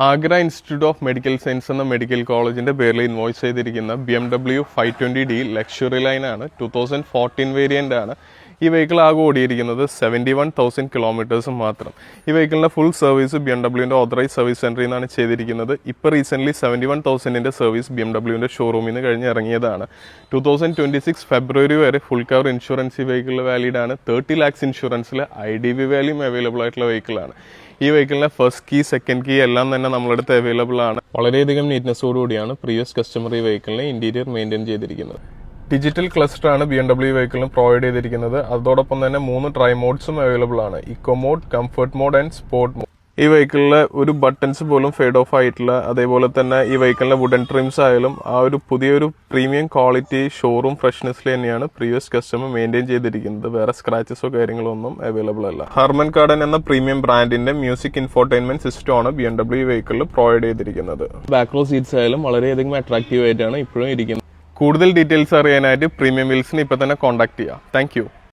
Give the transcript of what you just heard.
Agra institute of medical science എന്ന medical കോളേജിന്റെ പേരിൽ ഇൻവോയ്സ് ചെയ്തിരിക്കുന്ന BMW 520D ലക്ഷറി ലൈനാണ്. 2014 വേരിയന്റ് ആണ്. ഈ വെഹിക്കിൾ ആകെ ഓടിയിരിക്കുന്നത് 71,000 കിലോമീറ്റേഴ്സ് മാത്രം. ഈ വെഹിക്കിളിന്റെ ഫുൾ സർവീസ് BMWന്റെ ഓതറൈസ് സർവീസ് സെന്ററിൽ നിന്നാണ് ചെയ്തിരിക്കുന്നത്. ഇപ്പോൾ റീസെന്റ് 71,000ന്റെ സർവീസ് BMWന്റെ ഷോറൂമിൽ നിന്ന് കഴിഞ്ഞ് ഇറങ്ങിയതാണ്. 2026 ഫെബ്രുവരി വരെ ഫുൾ കവർ ഇൻഷുറൻസ് ഈ വെഹിക്കിളിൽ വാലിഡ് ആണ്. 30 lakhs ഇൻഷുറൻസിൽ IDV വാല്യൂം അവൈലബിൾ ആയിട്ടുള്ള വെഹിക്കിളാണ്. ഈ വെഹിക്കിളിന്റെ ഫസ്റ്റ് കീ, സെക്കൻഡ് കീ എല്ലാം തന്നെ നമ്മളടുത്ത് അവൈലബിൾ ആണ്. വളരെയധികം നീറ്റ്നെസ്സോടുകൂടിയാണ് പ്രീവിയസ് കസ്റ്റമർ ഈ വെഹിക്കിളിനെ ഇന്റീരിയർ മെയിൻറ്റെയിൻ ചെയ്തിരിക്കുന്നത്. ഡിജിറ്റൽ ക്ലസ്റ്റർ ആണ് BMW വെഹിക്കിളിന് പ്രൊവൈഡ് ചെയ്തിരിക്കുന്നത്. അതോടൊപ്പം തന്നെ 3 ട്രൈ മോഡ്സും അവൈലബിൾ ആണ്: eco mode, comfort mode and sport mode. ഈ വെഹിക്കിളിലെ ഒരു ബട്ടൺസ് പോലും ഫെയ്ഡ് ഓഫ് ആയിട്ടില്ല. അതേപോലെ തന്നെ ഈ വെഹിക്കിളിലെ വുഡൻ ട്രിംസ് ആയാലും ആ ഒരു പുതിയൊരു പ്രീമിയം ക്വാളിറ്റി ഷോറൂം ഫ്രഷ്നെസ്സിൽ തന്നെയാണ് പ്രീവിയസ് കസ്റ്റമർ മെയിൻറ്റെയിൻ ചെയ്തിരിക്കുന്നത്. വേറെ സ്ക്രാച്ചസോ കാര്യങ്ങളോ ഒന്നും അവൈലബിൾ അല്ല. ഹർമൻ കാർഡൻ എന്ന പ്രീമിയം ബ്രാൻഡിന്റെ മ്യൂസിക് ഇൻഫോർടൈൻമെന്റ് സിസ്റ്റം ആണ് BMW വെഹിക്കിളിൽ പ്രൊവൈഡ് ചെയ്തിരിക്കുന്നത്. ബാക്ക് റോ സീറ്റ്സ് ആയാലും വളരെയധികം അട്രാക്റ്റീവ് ആയിട്ടാണ് ഇപ്പോഴും ഇരിക്കുന്നത്. കൂടുതൽ ഡീറ്റെയിൽസ് അറിയാനായിട്ട് പ്രീമിയം വീൽസിന് ഇപ്പൊ തന്നെ കോൺടാക്ട് ചെയ്യാം. താങ്ക്